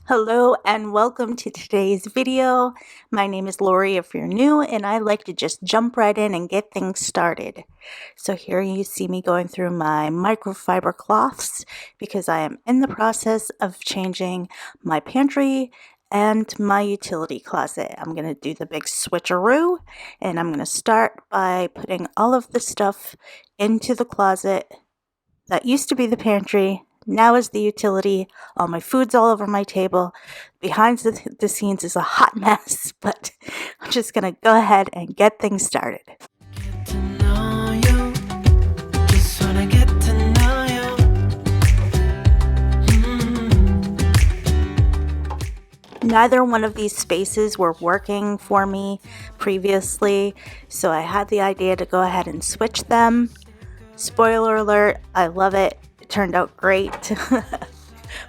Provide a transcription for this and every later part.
Hello and welcome to today's video. My name is Lori if you're new, and I like to just jump right in and get things started. So here you see me going through my microfiber cloths because I am in the process of changing my pantry and my utility closet. I'm going to do the big switcheroo, and I'm going to start by putting all of the stuff into the closet that used to be the pantry. Now is the utility. All my food's all over my table. Behind the scenes is a hot mess, but I'm just going to go ahead and get things started. Neither one of these spaces were working for me previously, so I had the idea to go ahead and switch them. Spoiler alert, I love it. It turned out great.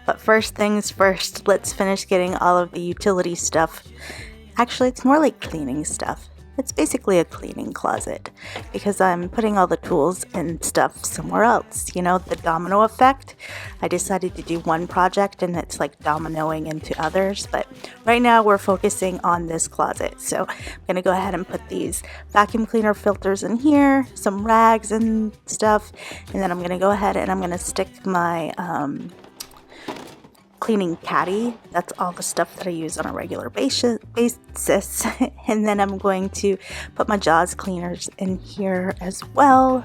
But first things first, let's finish getting all of the utility stuff. Actually, it's more like cleaning stuff. It's basically a cleaning closet because I'm putting all the tools and stuff somewhere else. You know, the domino effect. I decided to do one project and it's like dominoing into others, but right now we're focusing on this closet. So I'm going to go ahead and put these vacuum cleaner filters in here, some rags and stuff, and then I'm going to go ahead and I'm going to stick my cleaning caddy. That's all the stuff that I use on a regular basis. And then I'm going to put my Jaws cleaners in here as well.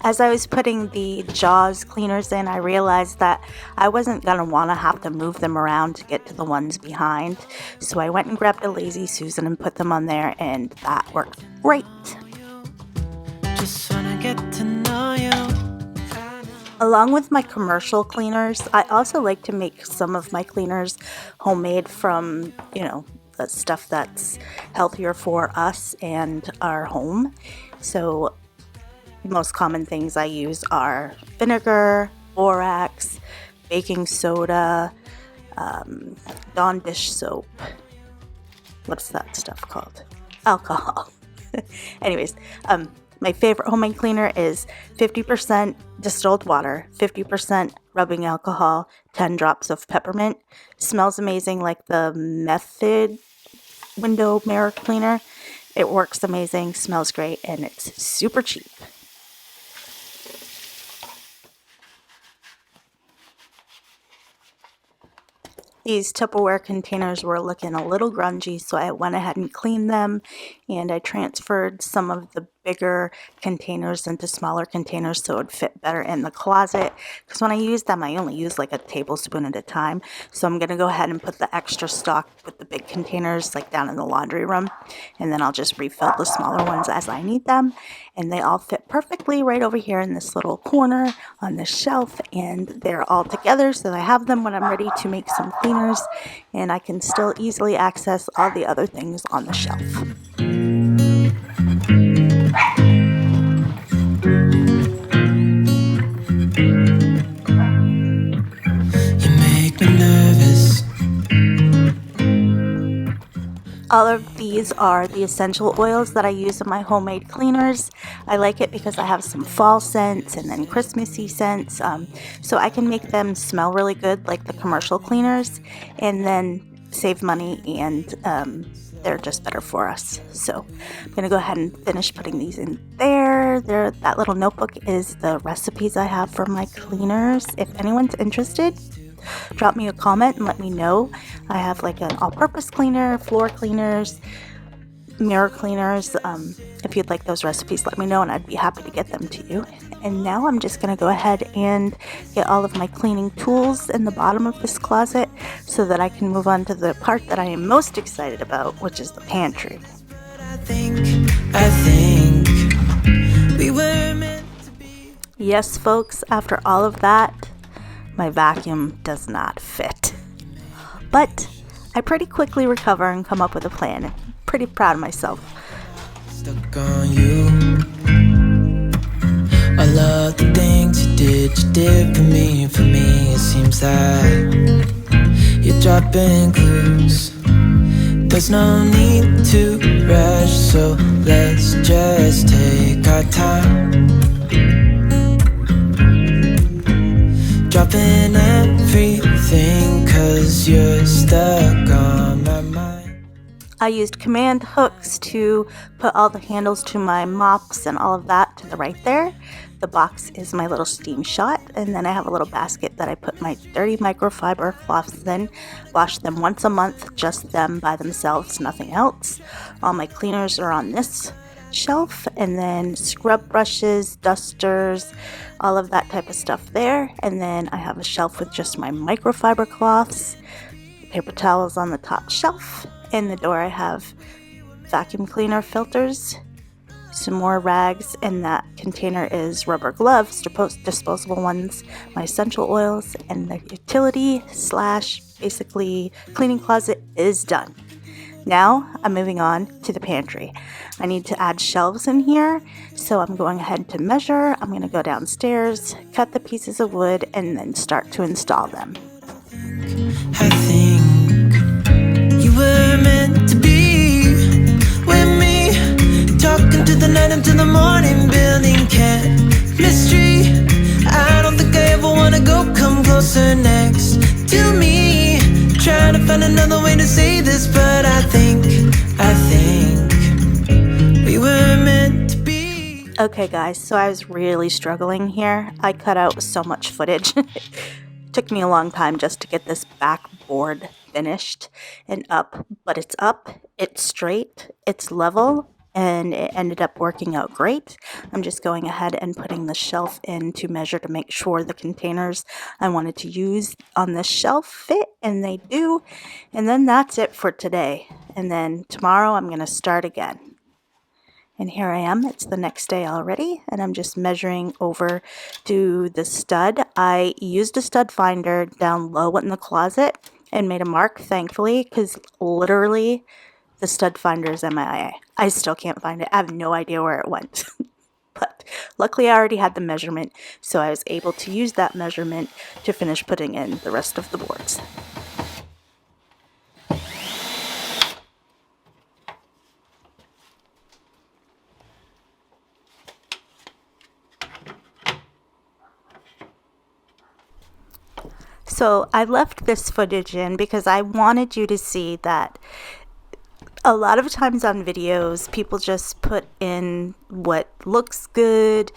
As I was putting the Jaws cleaners in, I realized that I wasn't going to want to have to move them around to get to the ones behind. So I went and grabbed a Lazy Susan and put them on there, and that worked great. Just wanna get to know you. Along with my commercial cleaners, I also like to make some of my cleaners homemade from, the stuff that's healthier for us and our home. So the most common things I use are vinegar, borax, baking soda, Dawn dish soap. What's that stuff called? Alcohol. Anyways, my favorite homemade cleaner is 50% distilled water, 50% rubbing alcohol, 10 drops of peppermint. Smells amazing, like the Method window mirror cleaner. It works amazing, smells great, and it's super cheap. These Tupperware containers were looking a little grungy, so I went ahead and cleaned them, and I transferred some of the bigger containers into smaller containers so it would fit better in the closet, because when I use them I only use like a tablespoon at a time. So I'm going to go ahead and put the extra stock with the big containers like down in the laundry room, and then I'll just refill the smaller ones as I need them, and they all fit perfectly right over here in this little corner on the shelf, and they're all together so that I have them when I'm ready to make some cleaners, and I can still easily access all the other things on the shelf. All of these are the essential oils that I use in my homemade cleaners. I like it because I have some fall scents and then Christmassy scents, so I can make them smell really good like the commercial cleaners, and then save money, and they're just better for us. So I'm going to go ahead and finish putting these in there. That little notebook is the recipes I have for my cleaners. If anyone's interested, drop me a comment and let me know. I have like an all-purpose cleaner, floor cleaners, mirror cleaners. If you'd like those recipes, let me know and I'd be happy to get them to you. And now I'm just going to go ahead and get all of my cleaning tools in the bottom of this closet so that I can move on to the part that I am most excited about, which is the pantry. I think we were meant to be. Yes, folks, after all of that, my vacuum does not fit. But I pretty quickly recover and come up with a plan. I'm pretty proud of myself. Stuck on you. I love the things you did for me. It seems that you're dropping clues. There's no need to rush, so let's just take our time. dropping everything, 'cause you're stuck on my mind. I used command hooks to put all the handles to my mops and all of that to the right there. The box is my little steam shot, and then I have a little basket that I put my dirty microfiber cloths in. Wash them once a month, just them by themselves, nothing else. All my cleaners are on this shelf, and then scrub brushes, dusters, all of that type of stuff there. And then I have a shelf with just my microfiber cloths, paper towels on the top shelf. In the door I have vacuum cleaner filters, some more rags, and that container is rubber gloves, disposable ones, my essential oils, and the utility / basically cleaning closet is done. Now I'm moving on to the pantry. I need to add shelves in here, so I'm going ahead to measure. I'm going to go downstairs, cut the pieces of wood, and then start to install them. I think you were meant to be with me, talking to the night until the morning, building chemistry. I don't think I ever wanna go come closer next to me, trying to find another way to say this, but I think we were meant to be. Okay guys, so I was really struggling here. I cut out so much footage. Took me a long time just to get this backboard finished and up, but it's up, it's straight, it's level, and it ended up working out great. I'm just going ahead and putting the shelf in to measure to make sure the containers I wanted to use on this shelf fit, and they do. And then that's it for today. And then tomorrow I'm going to start again. And here I am, it's the next day already, and I'm just measuring over to the stud. I used a stud finder down low in the closet and made a mark, thankfully, because literally the stud finder is MIA. I still can't find it. I have no idea where it went. But luckily I already had the measurement, so I was able to use that measurement to finish putting in the rest of the boards. So I left this footage in because I wanted you to see that a lot of times on videos, people just put in what looks good,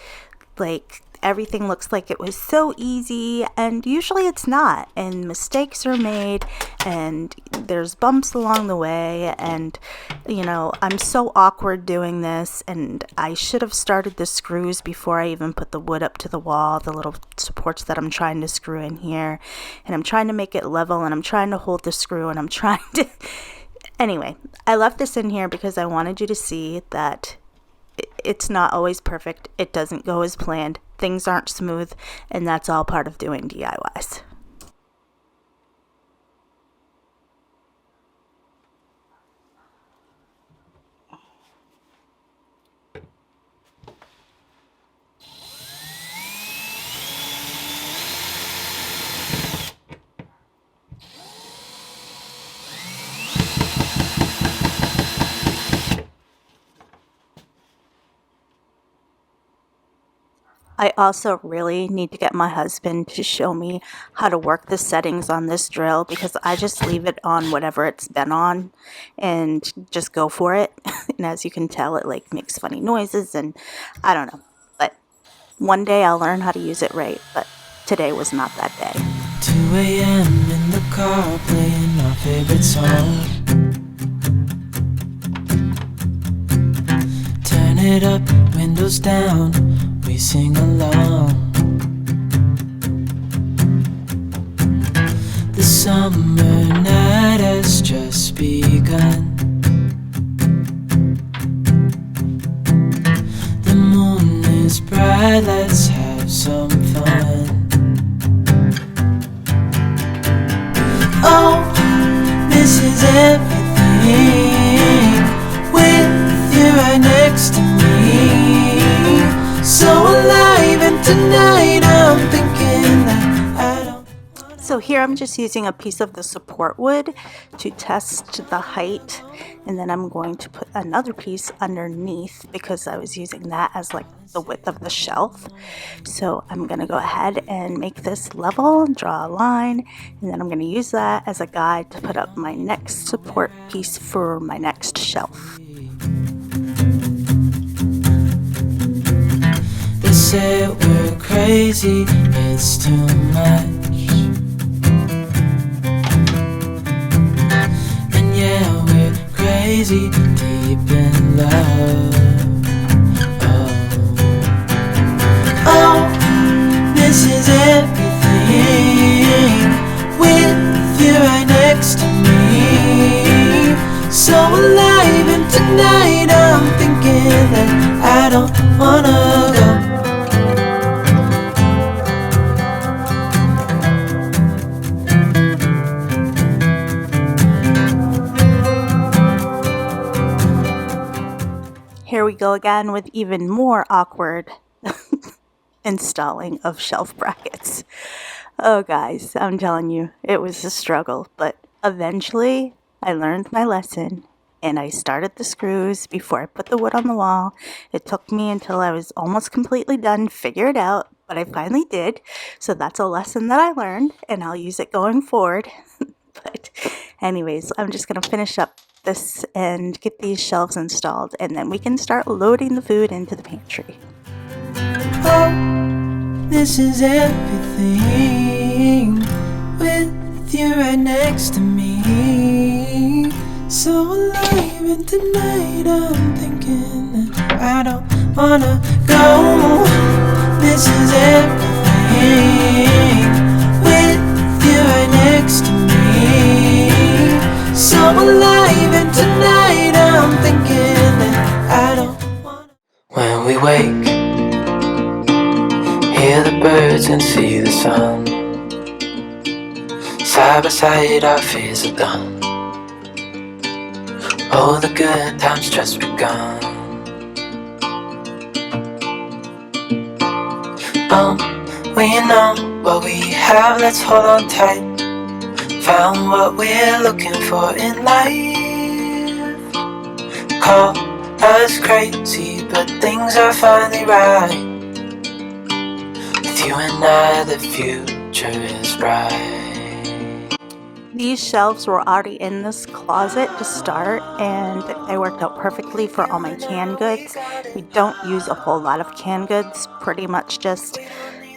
like everything looks like it was so easy, and usually it's not, and mistakes are made, and there's bumps along the way, and you know, I'm so awkward doing this, and I should have started the screws before I even put the wood up to the wall, the little supports that I'm trying to screw in here, and I'm trying to make it level, and I'm trying to hold the screw, and I'm trying to anyway, I left this in here because I wanted you to see that it's not always perfect. It doesn't go as planned. Things aren't smooth, and that's all part of doing DIYs. I also really need to get my husband to show me how to work the settings on this drill, because I just leave it on whatever it's been on and just go for it. And as you can tell, it like makes funny noises, and I don't know. But one day I'll learn how to use it right, but today was not that day. 2 a.m. in the car playing our favorite song. Turn it up, windows down, we sing along. The summer night has just begun. The moon is bright, let's have some fun. Oh, this is everything, with you right next to me. So alive, and tonight I'm thinking that I don't. So here I'm just using a piece of the support wood to test the height, and then I'm going to put another piece underneath because I was using that as like the width of the shelf. So I'm going to go ahead and make this level, draw a line, and then I'm going to use that as a guide to put up my next support piece for my next shelf. They say we're crazy, it's too much. And yeah, we're crazy, deep in love. Oh, this is everything with you right next to me. So alive, and tonight I'm thinking that I don't wanna go. Here we go again with even more awkward installing of shelf brackets. Oh guys, I'm telling you, it was a struggle, but eventually I learned my lesson and I started the screws before I put the wood on the wall. It took me until I was almost completely done, figure it out, but I finally did. So that's a lesson that I learned and I'll use it going forward. But anyways, I'm just going to finish up this and get these shelves installed, and then we can start loading the food into the pantry. Oh, this is everything with you right next to me. So alive, and tonight I'm thinking that I don't wanna go. This is everything with you right next to me. So alive, and tonight I'm thinking that I don't wanna. When we wake, hear the birds and see the sun. Side by side our fears are done. Oh, the good times just begun. Oh, we know what we have, let's hold on tight. Found what we're looking for in life. Call us crazy, but things are finally right. With you and I, the future is bright. These shelves were already in this closet to start, and they worked out perfectly for all my canned goods. We don't use a whole lot of canned goods, pretty much just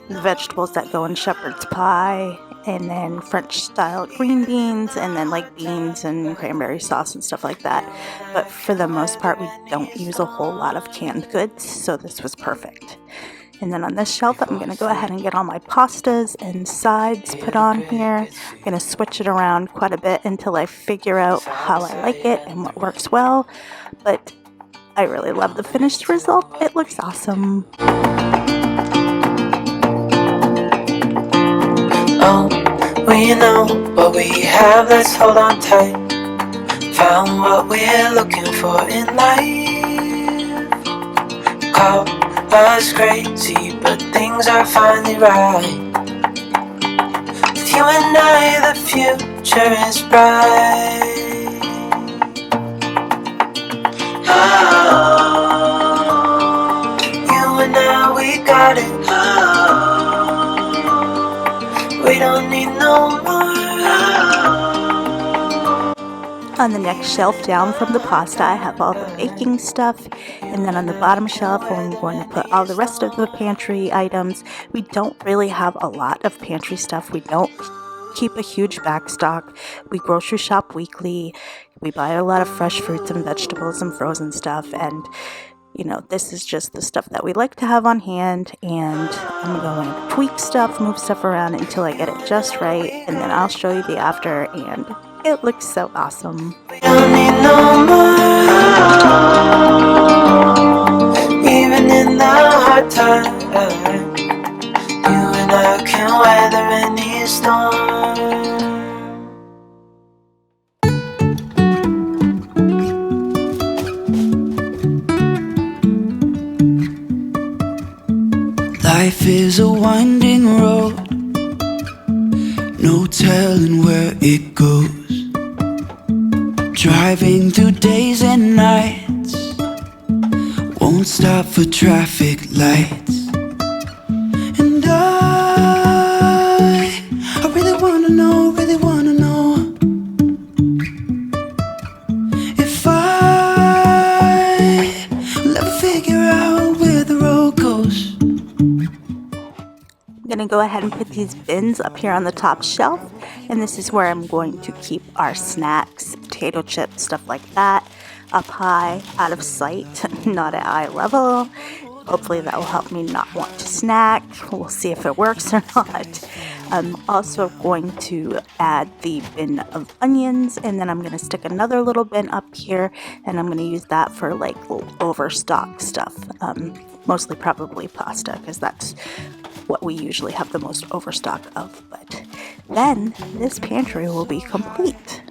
the vegetables that go in shepherd's pie, and then French style green beans, and then like beans and cranberry sauce and stuff like that. But for the most part, we don't use a whole lot of canned goods, so this was perfect. And then on this shelf, I'm going to go ahead and get all my pastas and sides put on here. I'm going to switch it around quite a bit until I figure out how I like it and what works well. But I really love the finished result. It looks awesome. Oh, we know what we have, let's hold on tight. Found what we're looking for in life. Call us crazy, but things are finally right. With you and I, the future is bright. Oh, you and I, we got it. Oh, we don't need no more. On the next shelf down from the pasta, I have all the baking stuff, and then on the bottom shelf, I'm going to put all the rest of the pantry items. We don't really have a lot of pantry stuff. We don't keep a huge back stock. We grocery shop weekly. We buy a lot of fresh fruits and vegetables and frozen stuff, and you know, this is just the stuff that we like to have on hand, and I'm going to tweak stuff, move stuff around until I get it just right, and then I'll show you the after, and it looks so awesome. We don't need no more. Even in the hard times, you and I can weather any storm. Life is a winding road, no telling where it goes. Driving through days and nights, won't stop for traffic lights. And I really wanna know, if I'll ever figure out where the road goes. I'm gonna go ahead and put these bins up here on the top shelf, and this is where I'm going to keep our snacks, potato chips, stuff like that, up high, out of sight, not at eye level. Hopefully that will help me not want to snack. We'll see if it works or not. I'm also going to add the bin of onions, and then I'm going to stick another little bin up here, and I'm going to use that for like overstock stuff. Mostly probably pasta, because that's what we usually have the most overstock of. But then this pantry will be complete.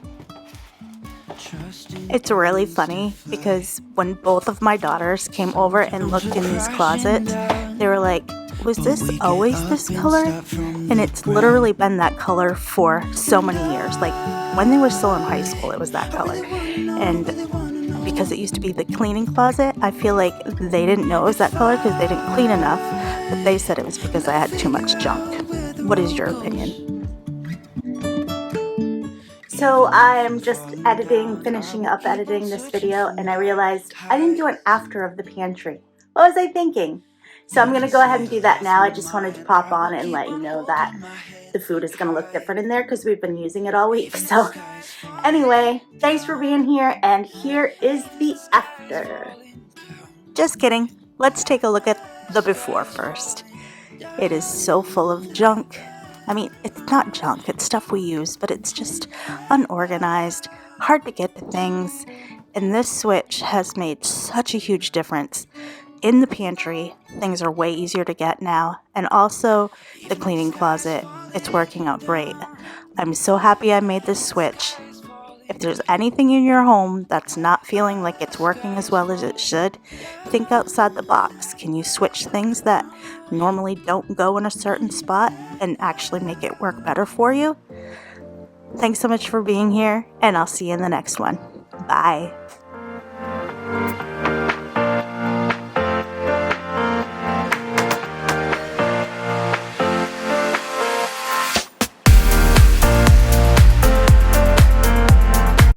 It's really funny because when both of my daughters came over and looked in this closet, they were like, was this always this color? And it's literally been that color for so many years. Like when they were still in high school, it was that color. And because it used to be the cleaning closet, I feel like they didn't know it was that color because they didn't clean enough, but they said it was because I had too much junk. What is your opinion? So I am just finishing up editing this video, and I realized I didn't do an after of the pantry. What was I thinking? So I'm going to go ahead and do that now. I just wanted to pop on and let you know that the food is going to look different in there because we've been using it all week. So anyway, thanks for being here, and here is the after. Just kidding. Let's take a look at the before first. It is so full of junk. I mean, it's not junk, it's stuff we use, but it's just unorganized, hard to get to things, and this switch has made such a huge difference. In the pantry, things are way easier to get now, and also the cleaning closet, it's working out great. I'm so happy I made this switch. If there's anything in your home that's not feeling like it's working as well as it should, think outside the box. Can you switch things that normally don't go in a certain spot and actually make it work better for you? Thanks so much for being here, and I'll see you in the next one. Bye.